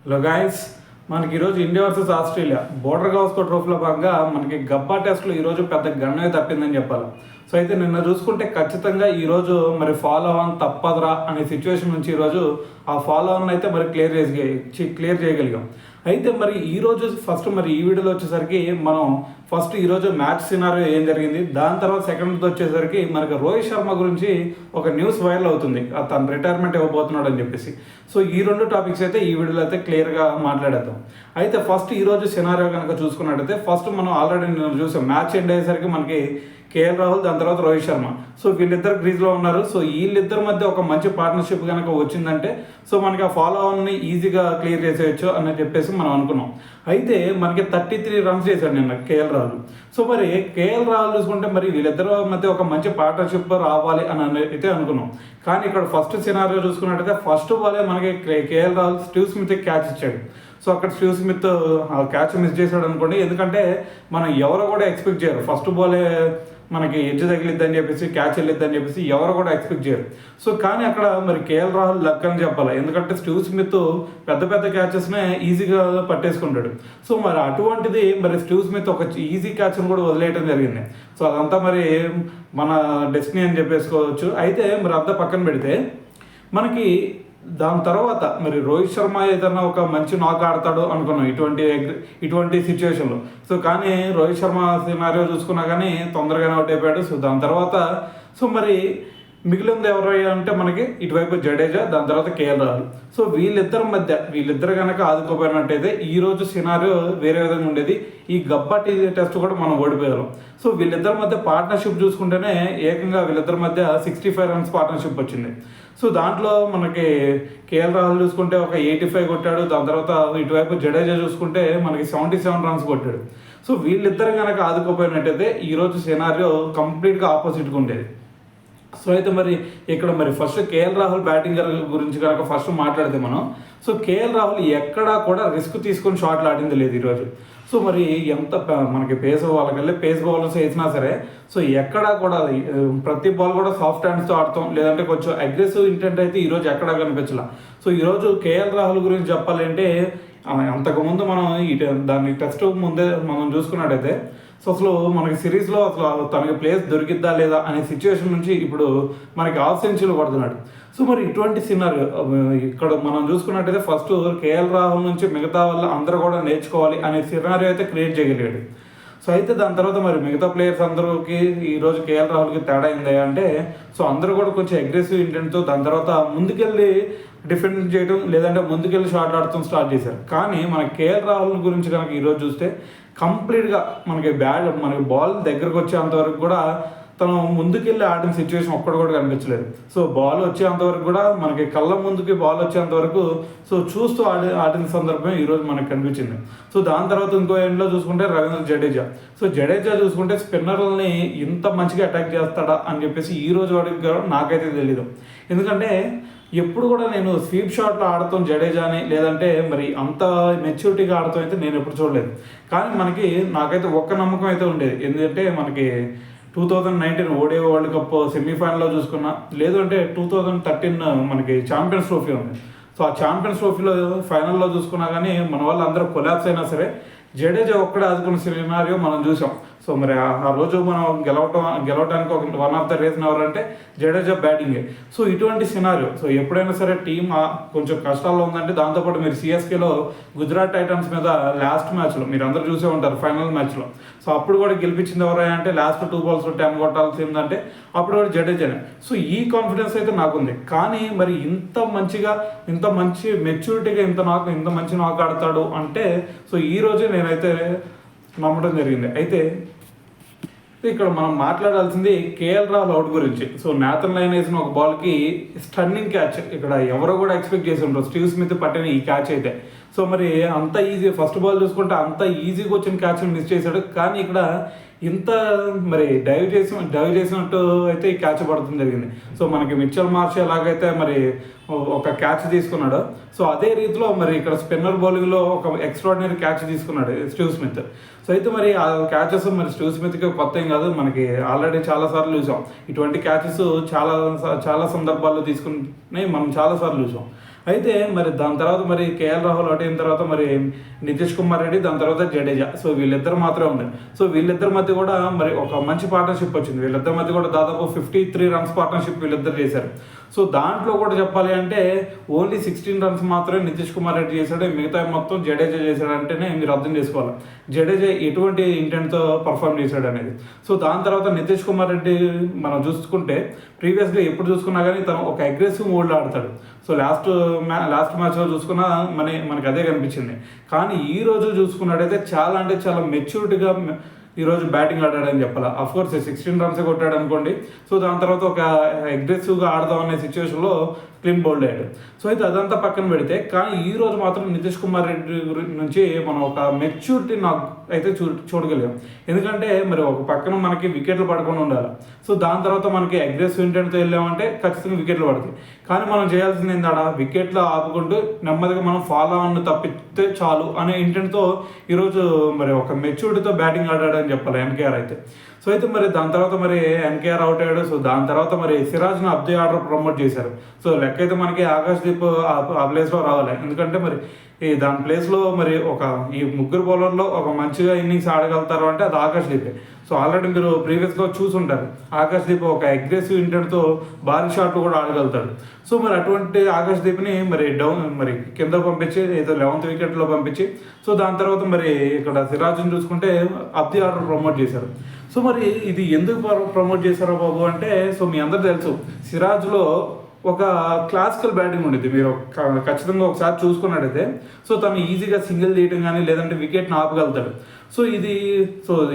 Hello guys, మనకి ఈరోజు India versus Australia border Gavaskar ట్రోఫీలో భాగంగా మనకి గబ్బా టెస్ట్లో ఈరోజు పెద్ద గన్నే తప్పిందని చెప్పాలి. సో అయితే నిన్న చూసుకుంటే ఖచ్చితంగా ఈరోజు మరి ఫాలో ఆన్ తప్పదురా అనే సిచ్యువేషన్ నుంచి ఈరోజు ఆ ఫాలో ఆన్ అయితే మరి క్లియర్ చేయగలిగాం. అయితే మరి ఈరోజు ఫస్ట్ మరి ఈ వీడియోలో వచ్చేసరికి మనం ఫస్ట్ ఈరోజు మ్యాచ్ సినారియో ఏం జరిగింది, దాని తర్వాత సెకండ్ వచ్చేసరికి మనకి రోహిత్ శర్మ గురించి ఒక న్యూస్ వైరల్ అవుతుంది, తను రిటైర్మెంట్ ఇవ్వబోతున్నాడు అని చెప్పేసి. సో ఈ రెండు టాపిక్స్ అయితే ఈ వీడియోలో అయితే క్లియర్గా మాట్లాడేద్దాం. అయితే ఫస్ట్ ఈరోజు సినారియో కనుక చూసుకున్నట్టయితే ఫస్ట్ మనం ఆల్రెడీ నేను చూసాం, మ్యాచ్ ఎండ్ అయ్యేసరికి మనకి కేఎల్ రాహుల్, దాని తర్వాత రోహిత్ శర్మ, సో వీళ్ళిద్దరు క్రీజ్లో ఉన్నారు. సో వీళ్ళిద్దరి మధ్య ఒక మంచి పార్ట్నర్షిప్ కనుక వచ్చిందంటే సో మనకి ఆ ఫాలో ఆన్ని ఈజీగా క్లియర్ చేసేయచ్చు అని చెప్పేసి మనం అనుకున్నాం. అయితే మనకి 33 రన్స్ చేశాడు నిన్న కేఎల్ రాహుల్. సో మరి కేఎల్ రాహుల్ చూసుకుంటే మరి వీళ్ళిద్దరి మధ్య ఒక మంచి పార్ట్నర్షిప్ రావాలి అని అయితే అనుకున్నాం. కానీ ఇక్కడ ఫస్ట్ సినారియో చూసుకున్నట్టయితే ఫస్ట్ బాలే మనకి కేఎల్ రాహుల్ స్టీవ్ స్మిత్కి క్యాచ్ ఇచ్చాడు. సో అక్కడ స్టీవ్ స్మిత్ క్యాచ్ మిస్ చేశాడు అనుకోండి, ఎందుకంటే మనం ఎవరు కూడా ఎక్స్పెక్ట్ చేయరు ఫస్ట్ బాలే మనకి ఎడ్జ్ తగిలిద్దని చెప్పేసి క్యాచ్ వెళ్ళిద్దని చెప్పేసి ఎవరు కూడా ఎక్స్పెక్ట్ చేయరు. సో కానీ అక్కడ మరి కేఎల్ రాహుల్ లక్ అని చెప్పాలి, ఎందుకంటే స్టీవ్ స్మిత్ పెద్ద పెద్ద క్యాచెస్నే ఈజీగా పట్టేసుకుంటాడు. సో మరి అటువంటిది మరి స్టీవ్ స్మిత్ ఒక ఈజీ క్యాచ్ను కూడా వదిలేయడం జరిగింది. సో అదంతా మరి మన డెస్టినీ అని చెప్పేసుకోవచ్చు. అయితే మరి అంతా పక్కన పెడితే మనకి దాని తర్వాత మరి రోహిత్ శర్మ ఏదైనా ఒక మంచి నాక్ ఆడతాడు అనుకున్నాం ఇటువంటి సిచ్యువేషన్లో. సో కానీ రోహిత్ శర్మ సినారియో చూసుకున్నా కానీ తొందరగానే అవుట్ అయిపోయాడు. సో దాని తర్వాత సో మరి మిగిలింది ఎవరయ్యా అంటే మనకి ఇటువైపు జడేజా, దాని తర్వాత కేఎల్ రాహుల్. సో వీళ్ళిద్దరు కనుక ఆదుకోపోయినట్టయితే ఈరోజు సినారియో వేరే విధంగా ఉండేది. ఈ గబ్బా టెస్ట్ కూడా మనం ఓడిపోయాం. సో వీళ్ళిద్దరి మధ్య పార్ట్నర్షిప్ చూసుకుంటేనే ఏకంగా వీళ్ళిద్దరి మధ్య 65 రన్స్ పార్ట్నర్షిప్ వచ్చింది. సో దాంట్లో మనకి కేఎల్ రాహుల్ చూసుకుంటే ఒక 85 కొట్టాడు. దాని తర్వాత ఇటువైపు జడేజా చూసుకుంటే మనకి 77 రన్స్ కొట్టాడు. సో వీళ్ళిద్దరు కనుక ఆదుకోపోయినట్టయితే ఈరోజు సినారియో కంప్లీట్గా ఆపోజిట్గా ఉండేది. సో అయితే మరి ఇక్కడ మరి ఫస్ట్ కేఎల్ రాహుల్ బ్యాటింగ్ గురించి కనుక ఫస్ట్ మాట్లాడితే మనం, సో కేఎల్ రాహుల్ ఎక్కడా కూడా రిస్క్ తీసుకొని షాట్లు ఆడింది లేదు ఈరోజు. సో మరి ఎంత మనకి వాళ్ళకెళ్ళి పేస్ బౌలర్స్ వేసినా సరే సో ఎక్కడా కూడా ప్రతి బాల్ కూడా సాఫ్ట్ హ్యాండ్స్తో ఆడతాం, లేదంటే కొంచెం అగ్రెసివ్ ఇంటెంట్ అయితే ఈరోజు ఎక్కడా కనిపించలా. సో ఈరోజు కేఎల్ రాహుల్ గురించి చెప్పాలంటే అంతకుముందు మనం దాన్ని టెస్ట్ ముందే మనం చూసుకున్నట్టయితే సో అసలు మనకి సిరీస్లో అసలు తనకి ప్లేస్ దొరికిద్దా లేదా అనే సిచ్యువేషన్ నుంచి ఇప్పుడు మనకి హాఫ్ సెంచరీలు పడుతున్నాడు. సో మరి ఇటువంటి సినారియో ఇక్కడ మనం చూసుకున్నట్టయితే ఫస్ట్ కేఎల్ రాహుల్ నుంచి మిగతా వాళ్ళు అందరూ కూడా నేర్చుకోవాలి అనే సినారియో అయితే క్రియేట్ చేయగలిగాడు. సో అయితే దాని తర్వాత మరి మిగతా ప్లేయర్స్ అందరికి ఈరోజు కేఎల్ రాహుల్కి తేడా అయింది అంటే సో అందరూ కూడా కొంచెం అగ్రెసివ్ ఇంటెంట్తో దాని తర్వాత ముందుకెళ్ళి డిఫెండ్ చేయడం, లేదంటే ముందుకెళ్ళి షాట్ ఆడటం స్టార్ట్ చేశారు. కానీ మన కేఎల్ రాహుల్ గురించి కనుక ఈరోజు చూస్తే కంప్లీట్గా మనకి బాల్ దగ్గరకు వచ్చేంతవరకు కూడా తను ముందుకెళ్ళి ఆడిన సిచ్యువేషన్ ఒక్కడు కూడా కనిపించలేదు. సో బాల్ వచ్చేంతవరకు కూడా మనకి కళ్ళ ముందుకి బాల్ వచ్చేంతవరకు సో చూస్తూ ఆడిన సందర్భం ఈరోజు మనకు కనిపించింది. సో దాని తర్వాత ఇంకో ఎండ్లో చూసుకుంటే రవీంద్ర జడేజా. సో జడేజా చూసుకుంటే స్పిన్నర్లని ఇంత మంచిగా అటాక్ చేస్తాడా అని చెప్పేసి ఈరోజు వాడికి నాకైతే తెలీదు. ఎందుకంటే ఎప్పుడు కూడా నేను స్వీప్ షాట్లో ఆడతాం జడేజాని, లేదంటే మరి అంత మెచ్యూరిటీగా ఆడతాం అయితే నేను ఎప్పుడు చూడలేదు. కానీ మనకి నాకైతే ఒక్క నమ్మకం అయితే ఉండేది, ఎందుకంటే మనకి 2019 ఓడిఐ వరల్డ్ కప్ సెమీఫైనల్లో చూసుకున్నా, లేదు అంటే 2013 మనకి ఛాంపియన్స్ ట్రోఫీ ఉంది. సో ఆ ఛాంపియన్స్ ట్రోఫీలో ఫైనల్లో చూసుకున్నా కానీ మన వాళ్ళు అందరూ కొలాప్స్ అయినా సరే జడేజా ఒక్కడే ఆదుకున్న సినారియో మనం చూసాం. సో మరి ఆ రోజు మనం గెలవడానికి ఒక వన్ ఆఫ్ ద రీజన్ ఎవరంటే జడేజా బ్యాటింగే. సో ఇటువంటి సినారియో సో ఎప్పుడైనా సరే టీం కొంచెం కష్టాల్లో ఉందంటే, దాంతోపాటు మీరు సిఎస్కేలో గుజరాత్ టైటన్స్ మీద లాస్ట్ మ్యాచ్లో మీరు అందరూ చూసే ఉంటారు, ఫైనల్ మ్యాచ్లో. సో అప్పుడు కూడా గెలిపించింది ఎవరైనా అంటే లాస్ట్ 2 balls 10 కొట్టాల్సిందంటే అప్పుడు కూడా జడేజానే. సో ఈ కాన్ఫిడెన్స్ అయితే నాకుంది. కానీ మరి ఇంత మంచి మెచ్యూరిటీగా ఇంత మంచి నాక్ ఆడతాడు అంటే సో ఈరోజు నేనైతే నమ్మడం జరిగింది. అయితే ఇక్కడ మనం మాట్లాడాల్సింది కేఎల్ రాహుల్ అవుట్ గురించి. సో నేథన్ లైన్ వేసిన ఒక బాల్కి స్టన్నింగ్ క్యాచ్, ఇక్కడ ఎవరో కూడా ఎక్స్పెక్ట్ చేసి ఉంటారు స్టీవ్ స్మిత్ పట్టిన ఈ క్యాచ్ అయితే. సో మరి అంత ఈజీ ఫస్ట్ బాల్ చూసుకుంటే అంత ఈజీగా వచ్చిన క్యాచ్ని మిస్ చేశాడు. కానీ ఇక్కడ ఇంత మరి డైవ్ చేసినట్టు అయితే ఈ క్యాచ్ పడుతుంది జరిగింది. సో మనకి మిచెల్ మార్ష్ ఎలాగైతే మరి ఒక క్యాచ్ తీసుకున్నాడు, సో అదే రీతిలో మరి ఇక్కడ స్పిన్నర్ బౌలింగ్లో ఒక ఎక్స్ట్రాడినరీ క్యాచ్ తీసుకున్నాడు స్టీవ్ స్మిత్. సో అయితే మరి ఆ క్యాచెస్ మరి స్టీవ్ స్మిత్కి కొత్త ఏం కాదు, మనకి ఆల్రెడీ చాలాసార్లు చూసాం ఇటువంటి క్యాచెస్ చాలా సందర్భాల్లో తీసుకుని మనం చాలాసార్లు చూసాం. అయితే మరి దాని తర్వాత మరి కేఎల్ రాహుల్ అవుట్ అయిన తర్వాత మరి నితీష్ కుమార్ రెడ్డి, దాని తర్వాత జడేజా. సో వీళ్ళిద్దరు మాత్రమే ఉంది. సో వీళ్ళిద్దరి మధ్య కూడా మరి ఒక మంచి పార్ట్నర్షిప్ వచ్చింది. వీళ్ళిద్దరి మధ్య కూడా దాదాపు 53 రన్స్ పార్ట్నర్షిప్ వీళ్ళిద్దరు చేశారు. సో దాంట్లో కూడా చెప్పాలి అంటే ఓన్లీ 16 రన్స్ మాత్రమే నితీష్ కుమార్ రెడ్డి చేశాడు, మిగతా మొత్తం జడేజా చేశాడు అంటేనే మీరు అర్థం చేసుకోవాలి జడేజా ఎటువంటి ఇంటెంట్తో పర్ఫామ్ చేశాడు అనేది. సో దాని తర్వాత నితీష్ కుమార్ రెడ్డి మనం చూసుకుంటే ప్రీవియస్గా ఎప్పుడు చూసుకున్నా కానీ తను ఒక అగ్రెసివ్ మోడ్లో ఆడతాడు. సో లాస్ట్ మ్యాచ్లో చూసుకున్నా మనకి అదే కనిపించింది. కానీ ఈ రోజు చూసుకున్నట్టయితే చాలా అంటే చాలా మెచ్యూరిటీగా ఈరోజు బ్యాటింగ్ ఆడాడని చెప్పాలి. అఫ్కోర్స్ 16 రన్స్ కొట్టాడు అనుకోండి. సో దాని తర్వాత ఒక అగ్రెసివ్గా ఆడదాం అనే సిచ్యువేషన్లో క్లీన్ బౌల్డ్ అయ్యాడు. సో అయితే అదంతా పక్కన పెడితే కానీ ఈ రోజు మాత్రం నితీష్ కుమార్ రెడ్డి నుంచి మనం ఒక మెచ్యూరిటీ నాకు అయితే చూడగలిగాం. ఎందుకంటే మరి ఒక పక్కన మనకి వికెట్లు పడకుండా ఉండాలి. సో దాని తర్వాత మనకి అగ్రెసివ్ ఇంటెంట్తో వెళ్ళామంటే ఖచ్చితంగా వికెట్లు పడతాయి. కానీ మనం చేయాల్సింది ఏంటంటే వికెట్లు ఆపుకుంటూ నెమ్మదిగా మనం ఫాలో ఆన్ తప్పితే చాలు అనే ఇంటెంట్తో ఈరోజు మరి ఒక మెచ్యూరిటీతో బ్యాటింగ్ ఆడాడని చెప్పాలి ఎన్కేఆర్ అయితే. సో అయితే మరి దాని తర్వాత మరి ఎన్కేఆర్ అవుట్ అయ్యాడు. సో దాని తర్వాత మరి సిరాజ్ను అప్ ది ఆర్డర్ ప్రమోట్ చేశారు. సో లెక్క అయితే మనకి ఆకాశ్దీప్ ఆ ప్లేస్లో రావాలి. ఎందుకంటే మరి దాని ప్లేస్లో మరి ఈ ముగ్గురు బౌలర్లో ఒక మంచిగా ఇన్నింగ్స్ ఆడగలుగుతారు అంటే అది ఆకాశ్దీపే. సో ఆల్రెడీ మీరు ప్రీవియస్గా చూసుంటారు ఆకాశ్దీప్ ఒక అగ్రెసివ్ ఇంటెంట్తో భారీ షాట్లు కూడా ఆడగలుగుతాడు. సో మరి అటువంటి ఆకాశ్దీప్ని మరి కింద పంపించి ఏదో 11th వికెట్లో పంపించి సో దాని తర్వాత మరి ఇక్కడ సిరాజ్ని చూసుకుంటే అప్ ది ఆర్డర్ ప్రమోట్ చేశారు. సో మరి ఇది ఎందుకు ప్రమోట్ చేశారో బాబు అంటే సో మీ అందరూ తెలుసు సిరాజ్లో ఒక క్లాసికల్ బ్యాటింగ్ ఉండేది. మీరు ఖచ్చితంగా ఒకసారి చూసుకున్నట్టయితే సో తను ఈజీగా సింగిల్ తీయటం కానీ లేదంటే వికెట్ని ఆపగలుగుతాడు. సో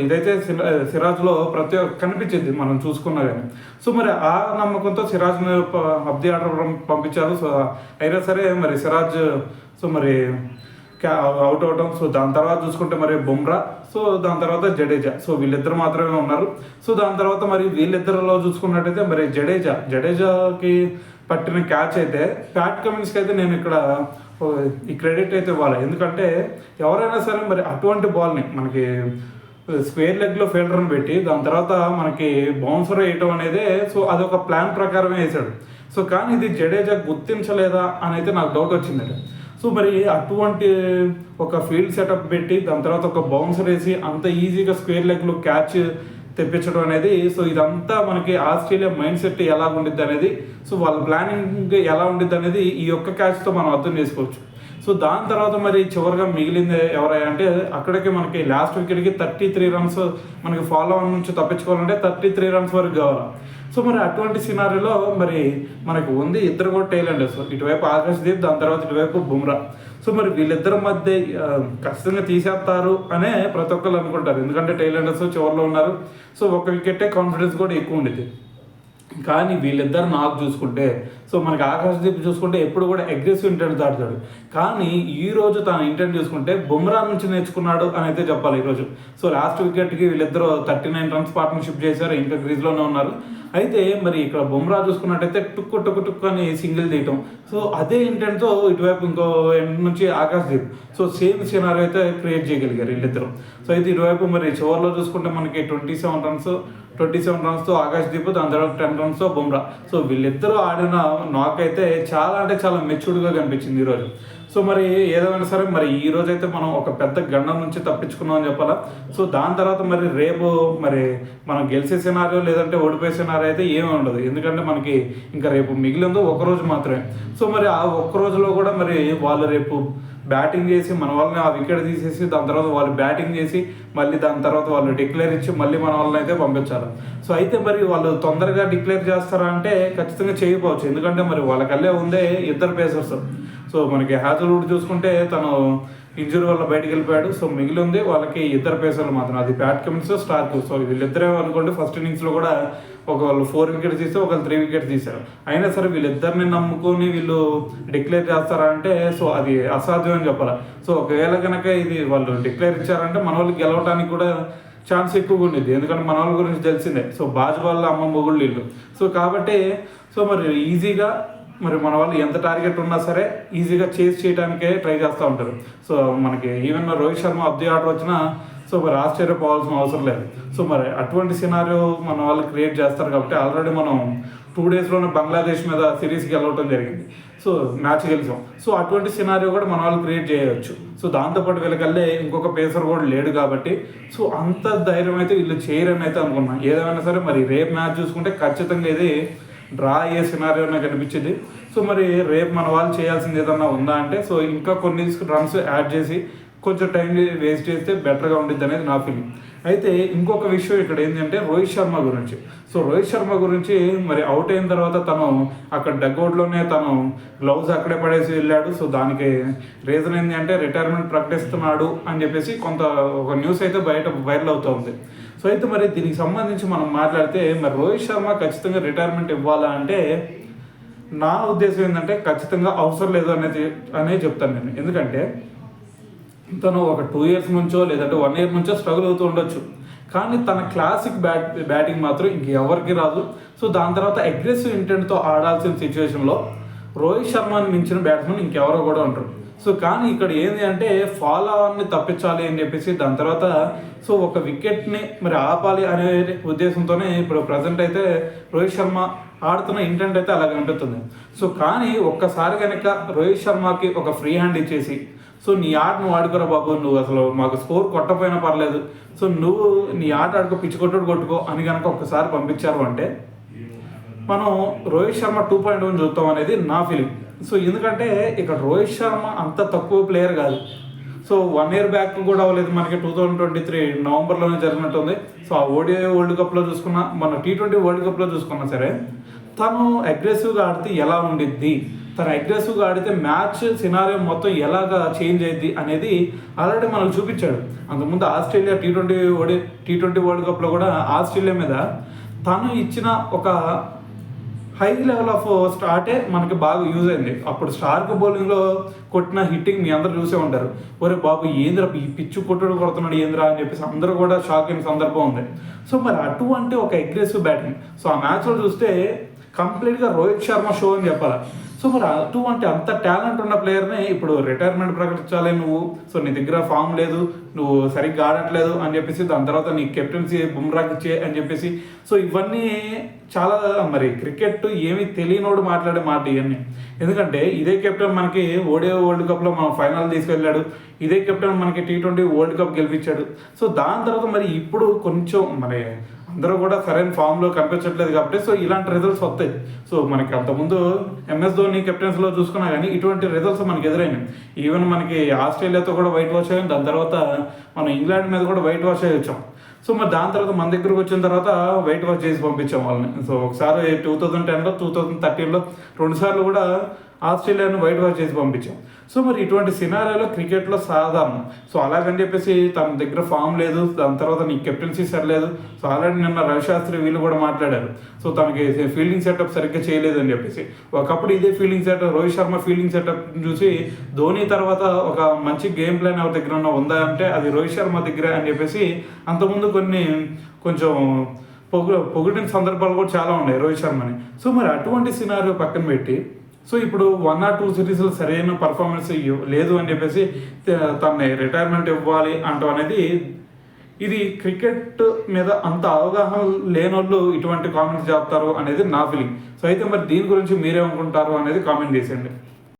ఇదైతే సిరాజ్లో ప్రతి కనిపించేది మనం చూసుకున్నా కానీ. సో మరి ఆ నమ్మకంతో సిరాజ్ని అప్ ది ఆర్డర్ పంపించారు. సో అయినా సరే మరి సిరాజ్ సో మరి అవుట్ అవటం. సో దాని తర్వాత చూసుకుంటే మరి బుమ్రా, సో దాని తర్వాత జడేజా. సో వీళ్ళిద్దరు మాత్రమే ఉన్నారు. సో దాని తర్వాత మరి వీళ్ళిద్దరిలో చూసుకున్నట్టయితే మరి జడేజాకి పట్టిన క్యాచ్ అయితే ప్యాట్ కమిన్స్కి అయితే నేను ఇక్కడ ఈ క్రెడిట్ అయితే ఇవ్వాలి. ఎందుకంటే ఎవరైనా సరే మరి అటువంటి బాల్ని మనకి స్క్వేర్ లెగ్లో ఫీల్డర్ని పెట్టి దాని తర్వాత మనకి బౌన్సర్ వేయటం అనేది సో అదొక ప్లాన్ ప్రకారమే వేసాడు. సో కానీ ఇది జడేజా గుర్తించలేదా అని అయితే నాకు డౌట్ వచ్చిందండి. సో మరి అటువంటి ఒక ఫీల్డ్ సెటప్ పెట్టి దాని తర్వాత ఒక బౌన్సర్ వేసి అంత ఈజీగా స్క్వేర్ లెగ్లో క్యాచ్ తెప్పించడం అనేది సో ఇదంతా మనకి ఆస్ట్రేలియా మైండ్ సెట్ ఎలా ఉండిద్ది అనేది సో వాళ్ళ ప్లానింగ్ ఎలా ఉండిద్ది అనేది ఈ ఒక్క క్యాచ్తో మనం అర్థం చేసుకోవచ్చు. సో దాని తర్వాత మరి చివరిగా మిగిలింది ఎవరై అంటే అక్కడికి మనకి లాస్ట్ వికెట్కి 33 రన్స్ మనకి ఫాలో ఆన్ నుంచి తప్పించుకోవాలంటే 33 రన్స్ వరకు కావాలి. సో మరి అటువంటి సినారీలో మరి మనకు ఉంది ఇద్దరు కూడా టైల్ అండర్స్, ఇటువైపు ఆకాశ్దీప్ దాని తర్వాత ఇటువైపు బుమ్రా. సో మరి వీళ్ళిద్దరి మధ్య ఖచ్చితంగా తీసేస్తారు అనే ప్రతి ఒక్కరు అనుకుంటారు. ఎందుకంటే టైల్ అండర్స్ చివరిలో ఉన్నారు. సో ఒక వికెటే కాన్ఫిడెన్స్ కూడా ఎక్కువ ఉండేది. కానీ వీళ్ళిద్దరు నాకు చూసుకుంటే సో మనకి ఆకాశ్దీప్ చూసుకుంటే ఎప్పుడు కూడా అగ్రెసివ్ ఇంటెంట్ ఆడతాడు. కానీ ఈరోజు తన ఇంటెంట్ చూసుకుంటే బుమ్రా నుంచి నేర్చుకున్నాడు అని అయితే చెప్పాలి ఈరోజు. సో లాస్ట్ వికెట్కి వీళ్ళిద్దరూ 39 రన్స్ పార్ట్నర్షిప్ చేశారు, ఇంకా క్రీజ్లోనే ఉన్నారు. అయితే మరి ఇక్కడ బుమ్రా చూసుకున్నట్టయితే టుక్కు అని సింగిల్ తీయటం. సో అదే ఇంటెంట్తో ఇటువైపు ఇంకో ఎండ్ నుంచి ఆకాశ్దీప్ సో సేమ్ సినారీ అయితే క్రియేట్ చేయగలిగారు వీళ్ళిద్దరు. సో అయితే ఇటువైపు మరి చివరిలో చూసుకుంటే మనకి 27 రన్స్తో ఆకాశ్దీప్, దాని తర్వాత 10 రన్స్తో బుమ్రా. సో వీళ్ళిద్దరూ ఆడిన నాక్ అయితే చాలా అంటే చాలా మెచ్యూర్డ్గా కనిపించింది ఈరోజు. సో మరి ఏదైనా సరే మరి ఈ రోజు అయితే మనం ఒక పెద్ద గండం నుంచి తప్పించుకున్నాం అని చెప్పాలా. సో దాని తర్వాత మరి రేపు మరి మనం గెలిచే సినారియో లేదంటే ఓడిపోయే సినారియో అయితే ఏమీ ఉండదు. ఎందుకంటే మనకి ఇంకా రేపు మిగిలిందో ఒకరోజు మాత్రమే. సో మరి ఆ ఒక్క రోజులో కూడా మరి వాళ్ళు రేపు బ్యాటింగ్ చేసి మన వాళ్ళని ఆ వికెట్ తీసేసి దాని తర్వాత వాళ్ళు బ్యాటింగ్ చేసి మళ్ళీ దాని తర్వాత వాళ్ళు డిక్లేర్ ఇచ్చి మళ్ళీ మన వాళ్ళని అయితే పంపించాలి. సో అయితే మరి వాళ్ళు తొందరగా డిక్లేర్ చేస్తారా అంటే ఖచ్చితంగా చేయకపోవచ్చు. ఎందుకంటే మరి వాళ్ళకల్లే ఉందే ఇద్దరు పేసర్స్. సో మనకి హ్యాజల్వుడ్ చూసుకుంటే తను ఇంజురీ వల్ల బయటకు వెళ్ళిపోయాడు. సో మిగిలి ఉంది వాళ్ళకి ఇద్దరు పేసర్లు మాత్రం, అది ప్యాట్ కమిన్స్, స్టార్క్. సో వీళ్ళిద్దరే అనుకోండి ఫస్ట్ ఇన్నింగ్స్లో కూడా ఒకళ్ళు 4 వికెట్స్ తీస్తే ఒకళ్ళు 3 వికెట్స్ తీశారు. అయినా సరే వీళ్ళిద్దరిని నమ్ముకొని వీళ్ళు డిక్లేర్ చేస్తారా అంటే సో అది అసాధ్యం అని చెప్పాలి. సో ఒకవేళ కనుక ఇది వాళ్ళు డిక్లేర్ ఇచ్చారంటే మన వాళ్ళకి గెలవడానికి కూడా ఛాన్స్ ఎక్కువగా ఉండేది. ఎందుకంటే మన వాళ్ళ గురించి తెలిసిందే. సో బాజ్బాల్ అమ్మ మొగుళ్ళు వీళ్ళు. సో కాబట్టి సో మరి ఈజీగా మరి మన వాళ్ళు ఎంత టార్గెట్ ఉన్నా సరే ఈజీగా చేస్ చేయడానికే ట్రై చేస్తూ ఉంటారు. సో మనకి even Rohit Sharma up the order వచ్చినా సో మరి ఆశ్చర్యపోవాల్సిన అవసరం లేదు. సో మరి అటువంటి సినారియో మన వాళ్ళు క్రియేట్ చేస్తారు కాబట్టి ఆల్రెడీ మనం 2 డేస్లోనే బంగ్లాదేశ్ మీద సిరీస్కి వెళ్ళవటం జరిగింది. సో మ్యాచ్ గెలిచాం. సో అటువంటి సినారియో కూడా మన వాళ్ళు క్రియేట్ చేయవచ్చు. సో దాంతోపాటు వీళ్ళకల్లే ఇంకొక పేసర్ కూడా లేడు కాబట్టి సో అంత ధైర్యం అయితే వీళ్ళు చేయరని అయితే అనుకున్నాను. ఏదేమైనా సరే మరి రేపు మ్యాచ్ చూసుకుంటే ఖచ్చితంగా ఇది డ్రా అయ్యే సినారియోనే కనిపించింది. సో మరి రేపు మన వాళ్ళు చేయాల్సింది ఏదన్నా ఉందా అంటే సో ఇంకా కొన్ని రన్స్ యాడ్ చేసి కొంచెం టైం వేస్ట్ చేస్తే బెటర్గా ఉండిద్ది అనేది నా ఫీలింగ్. అయితే ఇంకొక విషయం ఇక్కడ ఏంటంటే రోహిత్ శర్మ గురించి. సో రోహిత్ శర్మ గురించి మరి అవుట్ అయిన తర్వాత తను అక్కడ డగ్అవుట్లోనే తను గ్లౌజ్ అక్కడే పడేసి వెళ్ళాడు. సో దానికి రీజన్ ఏంటి అంటే రిటైర్మెంట్ ప్రకటిస్తున్నాడు అని చెప్పేసి ఒక న్యూస్ అయితే బయట వైరల్ అవుతూ ఉంది. సో అయితే మరి దీనికి సంబంధించి మనం మాట్లాడితే మరి రోహిత్ శర్మ ఖచ్చితంగా రిటైర్మెంట్ ఇవ్వాలా అంటే నా ఉద్దేశం ఏంటంటే ఖచ్చితంగా అవసరం లేదు అనేది చెప్తాను నేను. ఎందుకంటే తను ఒక 2 years నుంచో లేదంటే 1 year నుంచో స్ట్రగుల్ అవుతూ ఉండొచ్చు, కానీ తన క్లాసిక్ బ్యాటింగ్ మాత్రం ఇంకెవరికి రాదు. సో దాని తర్వాత అగ్రెసివ్ ఇంటెంట్తో ఆడాల్సిన సిచ్యువేషన్లో రోహిత్ శర్మని మించిన బ్యాట్స్మెన్ ఇంకెవరో కూడా ఉంటారు. సో కానీ ఇక్కడ ఏంటి అంటే ఫాలో ఆన్ని తప్పించాలి అని చెప్పేసి దాని తర్వాత సో ఒక వికెట్ని మరి ఆపాలి అనే ఉద్దేశంతోనే ఇప్పుడు ప్రజెంట్ అయితే రోహిత్ శర్మ ఆడుతున్న ఇంటెంట్ అయితే అలా కనిపిస్తుంది. సో కానీ ఒక్కసారి కనుక రోహిత్ శర్మకి ఒక ఫ్రీ హ్యాండ్ ఇచ్చేసి సో నీ ఆట నువ్వు ఆడుకోరా బాబు, నువ్వు అసలు మాకు స్కోర్ కొట్టపోయినా పర్లేదు, సో నువ్వు నీ ఆట ఆడుకో, పిచ్చి కొట్టుకో అని కనుక ఒక్కసారి పంపించారు అంటే మనం రోహిత్ శర్మ 2.1 చూస్తాం అనేది నా ఫీలింగ్. సో ఎందుకంటే ఇక్కడ రోహిత్ శర్మ అంత తక్కువ ప్లేయర్ కాదు. సో 1 year బ్యాక్ కూడా అవ్వలేదు, మనకి 2023 నవంబర్లోనే జరిగినట్టుంది. సో ఆ ఓడిఐ వరల్డ్ కప్లో చూసుకున్నా, మన T20 వరల్డ్ కప్లో చూసుకున్నా సరే తను అగ్రెసివ్గా ఆడితే ఎలా ఉండిద్ది, తను అగ్రెసివ్గా ఆడితే మ్యాచ్ సినారియో మొత్తం ఎలాగా చేంజ్ అయ్యిద్ది అనేది ఆల్రెడీ మనకు చూపించాడు. అంతకుముందు ఆస్ట్రేలియా T20 వరల్డ్ కప్లో కూడా ఆస్ట్రేలియా మీద తను ఇచ్చిన ఒక హై లెవెల్ ఆఫ్ స్టార్టే మనకి బాగా యూజ్ అయింది. అప్పుడు స్టార్క్ బౌలింగ్లో కొట్టిన హిట్టింగ్ మీ అందరూ చూసే ఉంటారు. ఒరే బాబు ఏంద్ర ఈ పిచ్చు కొడుతున్నాడు ఏంద్రా అని చెప్పేసి అందరూ కూడా షాక్ అయిన సందర్భం ఉంది. సో మరి అటువంటి ఒక అగ్రెసివ్ బ్యాటింగ్ సో ఆ మ్యాచ్లో చూస్తే కంప్లీట్గా రోహిత్ శర్మ షో అని చెప్పాలి. సో మరి అటువంటి అంత టాలెంట్ ఉన్న ప్లేయర్ని ఇప్పుడు రిటైర్మెంట్ ప్రకటించాలి నువ్వు, సో నీ దగ్గర ఫామ్ లేదు, నువ్వు సరిగ్గా ఆడట్లేదు అని చెప్పేసి దాని తర్వాత నీ కెప్టెన్సీ బుమ్రాకి ఇచ్చే అని చెప్పేసి సో ఇవన్నీ చాలా మరి క్రికెట్ ఏమీ తెలియనోడు మాట్లాడే మాట ఇవన్నీ. ఎందుకంటే ఇదే కెప్టెన్ మనకి ఓడిఐ వరల్డ్ కప్లో మనం ఫైనల్ తీసుకెళ్ళాడు, ఇదే కెప్టెన్ మనకి T20 వరల్డ్ కప్ గెలిపించాడు. సో దాని తర్వాత మరి ఇప్పుడు కొంచెం మరి అందరూ కూడా సరైన ఫామ్లో కనిపించట్లేదు కాబట్టి సో ఇలాంటి రిజల్ట్స్ వస్తాయి. సో మనకి అంతకుముందు MS ధోని కెప్టెన్స్లో చూసుకున్నా కానీ ఇటువంటి రిజల్ట్స్ మనకి ఎదురైనాయి. ఈవెన్ మనకి ఆస్ట్రేలియాతో కూడా వైట్ వాష్ అయ్యాం, దాని తర్వాత మనం ఇంగ్లాండ్ మీద కూడా వైట్ వాష్ అయ్యి వచ్చాం. సో మరి దాని తర్వాత మన దగ్గరకు వచ్చిన తర్వాత వైట్ వాష్ చేసి పంపించాం వాళ్ళని. సో ఒకసారి 2010లో 2013లో 2 సార్లు కూడా ఆస్ట్రేలియాను వైట్ వాష్ చేసి పంపించాం. సో మరి ఇటువంటి సినారియోలో క్రికెట్లో సాధారణం. సో అలాగని చెప్పేసి తన దగ్గర ఫామ్ లేదు, దాని తర్వాత నీకు కెప్టెన్సీ సరిలేదు. సో ఆల్రెడీ నిన్న రవిశాస్త్రి వీళ్ళు కూడా మాట్లాడారు, సో తనకి ఫీల్డింగ్ సెటప్ సరిగ్గా చేయలేదు అని చెప్పేసి. ఒకప్పుడు ఇదే fielding setup Rohit Sharma fielding setup చూసి ధోని తర్వాత ఒక మంచి గేమ్ ప్లాన్ ఎవరి దగ్గర ఉందా అంటే అది రోహిత్ శర్మ దగ్గర అని చెప్పేసి అంతకుముందు కొంచెం పొగిడిన సందర్భాలు కూడా చాలా ఉన్నాయి రోహిత్ శర్మని. సో మరి అటువంటి సినారియో పక్కన పెట్టి సో ఇప్పుడు 1 or 2 సిరీస్లో సరైన పర్ఫార్మెన్స్ లేదు అని చెప్పేసి తనని రిటైర్మెంట్ ఇవ్వాలి అంటాం అనేది ఇది క్రికెట్ మీద అంత అవగాహన లేనోళ్ళు ఇటువంటి కామెంట్స్ చెప్తారు అనేది నా ఫీలింగ్. సో అయితే మరి దీని గురించి మీరేమనుకుంటారు అనేది కామెంట్ చేసేయండి.